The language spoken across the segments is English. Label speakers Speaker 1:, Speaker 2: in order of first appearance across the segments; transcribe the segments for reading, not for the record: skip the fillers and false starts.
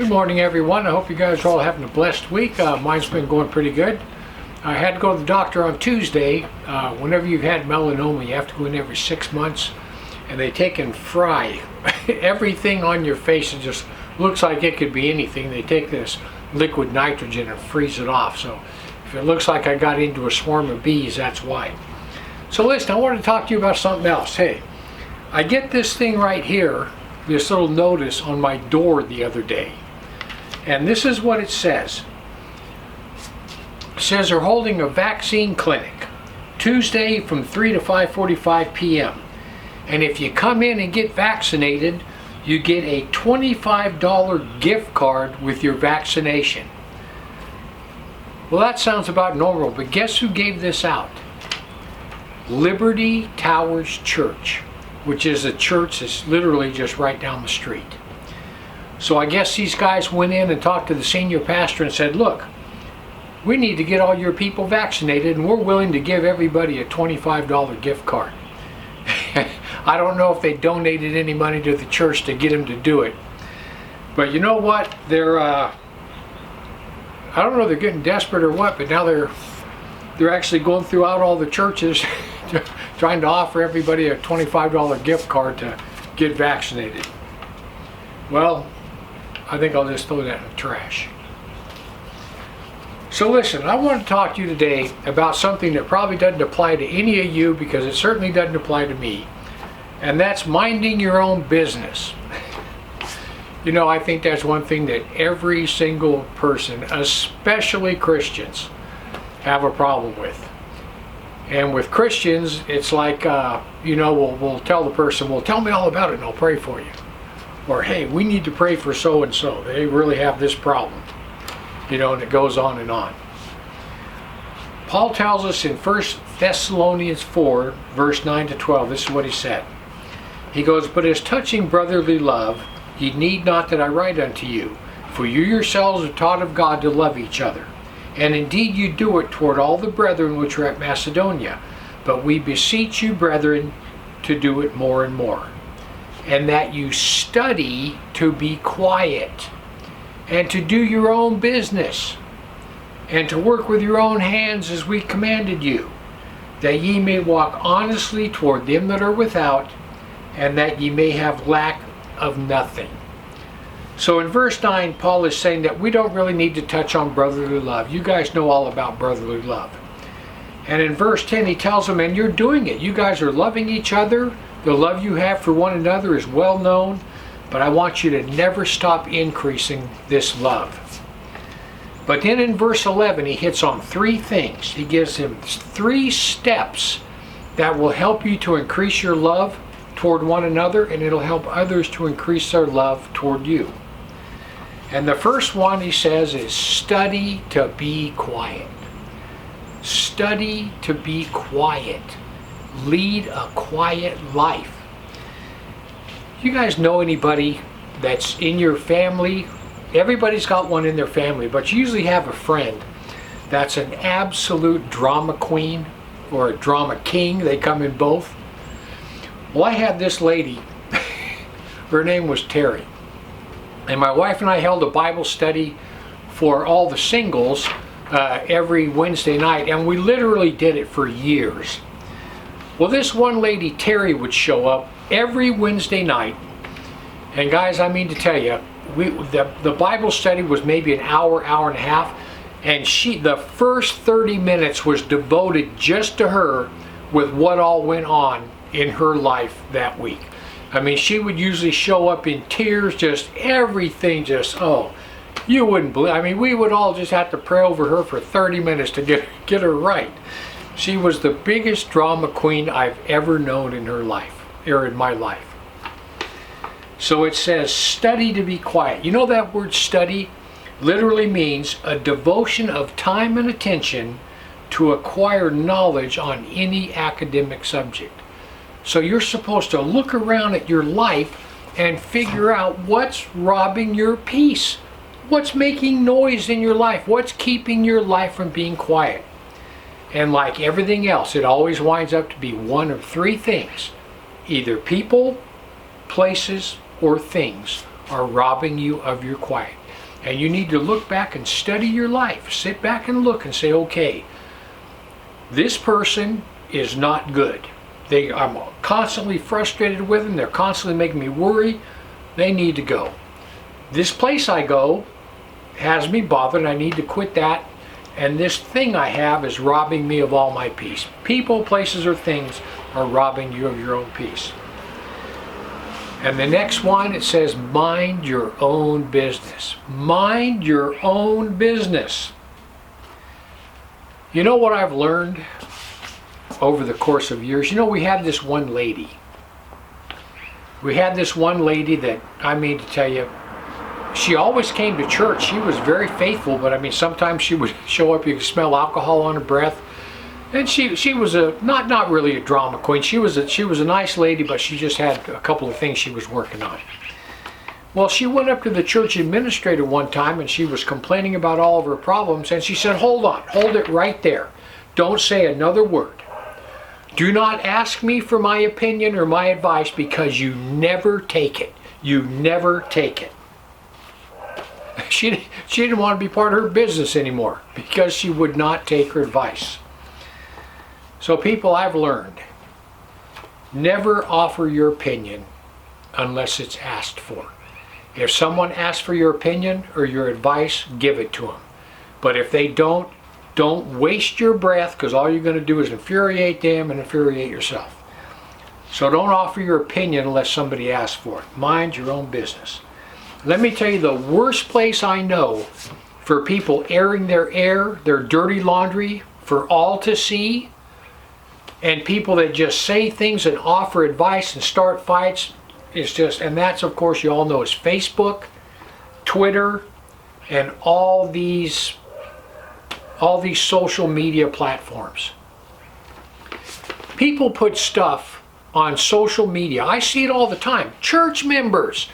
Speaker 1: Good morning, everyone. I hope you guys are all having a blessed week. Mine's been going pretty good. I had to go to the doctor on Tuesday. Whenever you've had melanoma, you have to go in every 6 months, and they take and fry everything on your face. It just looks like it could be anything. They take this liquid nitrogen and freeze it off. So if it looks like I got into a swarm of bees, that's why. So listen, I want to talk to you about something else. Hey, I get this thing right here, this little notice on my door the other day. And this is what it says. It says they're holding a vaccine clinic Tuesday from 3 to 5:45 p.m. And if you come in and get vaccinated, you get a $25 gift card with your vaccination. Well, that sounds about normal, but guess who gave this out? Liberty Towers Church, which is a church that's literally just right down the street. So I guess these guys went in and talked to the senior pastor and said, look, we need to get all your people vaccinated, and we're willing to give everybody a $25 gift card. I don't know if they donated any money to the church to get them to do it. But you know what? They're, I don't know if they're getting desperate or what, but now they're actually going throughout all the churches trying to offer everybody a $25 gift card to get vaccinated. Well, I think I'll just throw that in the trash. So listen, I want to talk to you today about something that probably doesn't apply to any of you, because it certainly doesn't apply to me, and that's minding your own business. You know, I think that's one thing that every single person, especially Christians, have a problem with. And with Christians, it's like, you know, we'll tell the person, well, tell me all about it and I'll pray for you. Or, hey, we need to pray for so-and-so. They really have this problem. You know, and it goes on and on. Paul tells us in 1 Thessalonians 4, verse 9 to 12, this is what he said. He goes, but as touching brotherly love, ye need not that I write unto you, for you yourselves are taught of God to love each other. And indeed you do it toward all the brethren which are at Macedonia. But we beseech you, brethren, to do it more and more. And that you study to be quiet, and to do your own business, and to work with your own hands as we commanded you, that ye may walk honestly toward them that are without, and that ye may have lack of nothing. So in verse 9, Paul is saying that we don't really need to touch on brotherly love. You guys know all about brotherly love. And in verse 10, he tells them, and you're doing it. You guys are loving each other. The love you have for one another is well known, but I want you to never stop increasing this love. But then in verse 11, he hits on three things. He gives him 3 steps that will help you to increase your love toward one another, and it'll help others to increase their love toward you. And the first one, he says, is study to be quiet. Study to be quiet. Lead a quiet life. You guys know anybody that's in your family? Everybody's got one in their family, but you usually have a friend that's an absolute drama queen or a drama king. They come in both. Well, I had this lady, her name was Terry, and my wife and I held a Bible study for all the singles every Wednesday night, and we literally did it for years. Well, this one lady, Terry, would show up every Wednesday night, and guys, I mean to tell you, the Bible study was maybe an hour, hour and a half, and the first 30 minutes was devoted just to her with what all went on in her life that week. I mean, she would usually show up in tears, just everything, just, oh, you wouldn't believe. I mean, we would all just have to pray over her for 30 minutes to get her right. She was the biggest drama queen I've ever known in her life, or in my life. So it says, study to be quiet. You know that word study literally means a devotion of time and attention to acquire knowledge on any academic subject. So you're supposed to look around at your life and figure out what's robbing your peace. What's making noise in your life? What's keeping your life from being quiet? And like everything else, it always winds up to be one of 3 things. Either people, places, or things are robbing you of your quiet. And you need to look back and study your life. Sit back and look and say, okay, this person is not good. I'm constantly frustrated with them. They're constantly making me worry. They need to go. This place I go has me bothered. I need to quit that. And this thing I have is robbing me of all my peace. People, places, or things are robbing you of your own peace. And the next one, it says, mind your own business. Mind your own business. You know what I've learned over the course of years? You know, we had this one lady. We had this one lady that, I mean to tell you, she always came to church. She was very faithful, but I mean, sometimes she would show up, you could smell alcohol on her breath. And she was not really a drama queen. She was a nice lady, but she just had a couple of things she was working on. Well, she went up to the church administrator one time and she was complaining about all of her problems, and she said, hold on, hold it right there. Don't say another word. Do not ask me for my opinion or my advice, because you never take it. You never take it. She didn't want to be part of her business anymore because she would not take her advice. So people, I've learned, never offer your opinion unless it's asked for. If someone asks for your opinion or your advice, give it to them. But if they don't waste your breath, because all you're going to do is infuriate them and infuriate yourself. So don't offer your opinion unless somebody asks for it. Mind your own business. Let me tell you, the worst place I know for people airing their dirty laundry for all to see, and people that just say things and offer advice and start fights, is just, and that's, of course, you all know, is Facebook, Twitter, and all these social media platforms. People put stuff on social media. I see it all the time. Church members,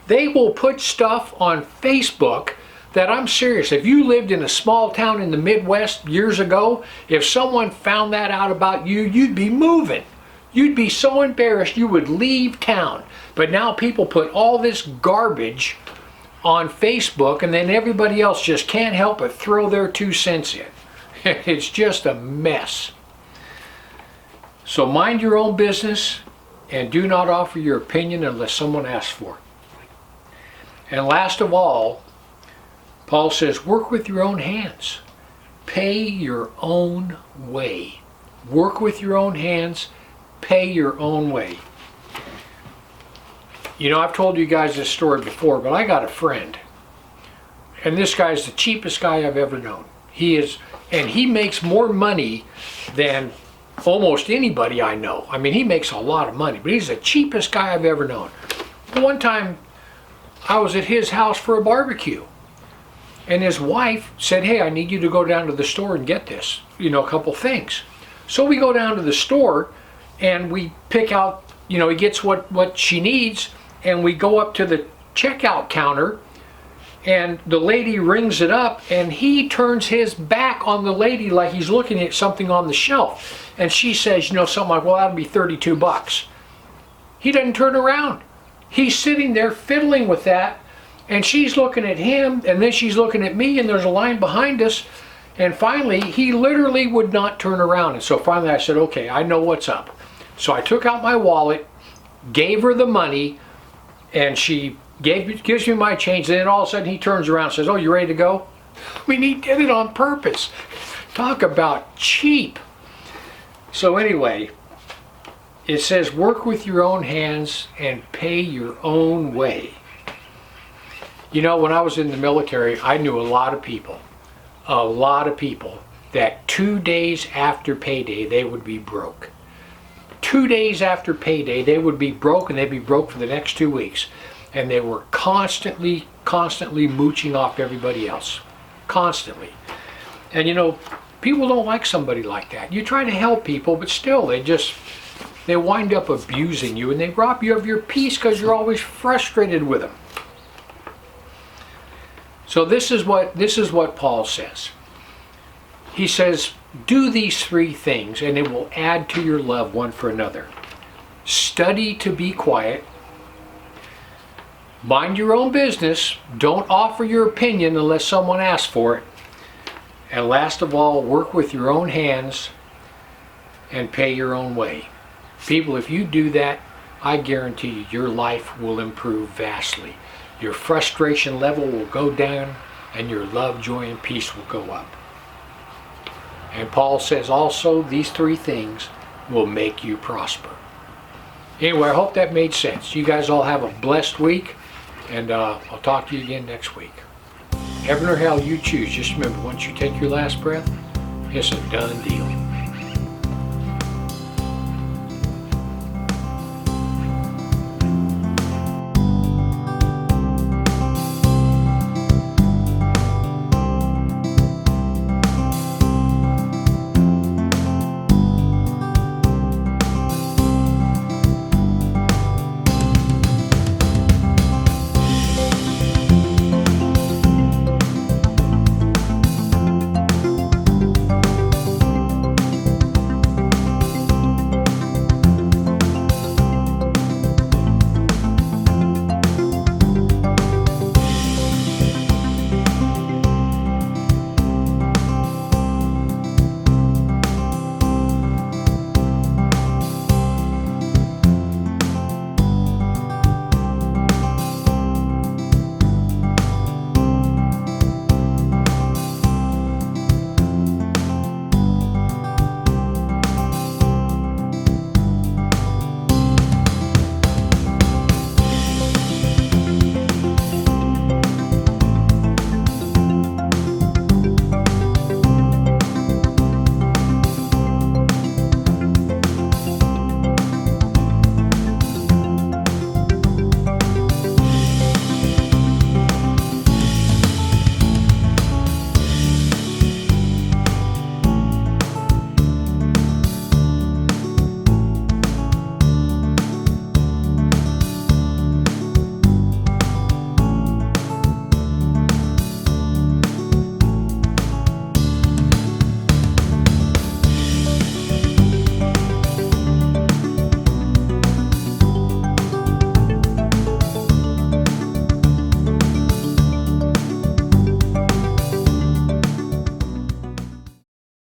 Speaker 1: they will put stuff on Facebook that, I'm serious, if you lived in a small town in the Midwest years ago, if someone found that out about you, you'd be moving. You'd be so embarrassed you would leave town. But now people put all this garbage on Facebook, and then everybody else just can't help but throw their 2 cents in. It's just a mess. So mind your own business and do not offer your opinion unless someone asks for it. And last of all, Paul says, work with your own hands. Pay your own way. Work with your own hands. Pay your own way. You know, I've told you guys this story before, but I got a friend. And this guy's the cheapest guy I've ever known. He is, and he makes more money than almost anybody I know. I mean, he makes a lot of money, but he's the cheapest guy I've ever known. One time, I was at his house for a barbecue. And his wife said, hey, I need you to go down to the store and get this, a couple things. So we go down to the store and we pick out, he gets what she needs, and we go up to the checkout counter, and the lady rings it up, and he turns his back on the lady like he's looking at something on the shelf. And she says, something like, well, that'll be $32. He doesn't turn around. He's sitting there fiddling with that. And she's looking at him, and then she's looking at me, and there's a line behind us. And finally, he literally would not turn around. And so finally I said, okay, I know what's up. So I took out my wallet, gave her the money, and she gives me my change. And then all of a sudden he turns around and says, oh, you ready to go? I mean, he did it on purpose. Talk about cheap. So anyway, it says, work with your own hands and pay your own way. When I was in the military, I knew a lot of people that 2 days after payday, they would be broke. 2 days after payday, they would be broke, and they'd be broke for the next 2 weeks. And they were constantly mooching off everybody else. Constantly. And people don't like somebody like that. You try to help people, but still, they wind up abusing you, and they rob you of your peace because you're always frustrated with them. So this is what Paul says. He says, do these 3 things and it will add to your love one for another. Study to be quiet. Mind your own business. Don't offer your opinion unless someone asks for it. And last of all, work with your own hands and pay your own way. People, if you do that, I guarantee you your life will improve vastly. Your frustration level will go down and your love, joy, and peace will go up. And Paul says also these three things will make you prosper. Anyway, I hope that made sense. You guys all have a blessed week, and I'll talk to you again next week. Heaven or hell, you choose. Just remember, once you take your last breath, it's a done deal.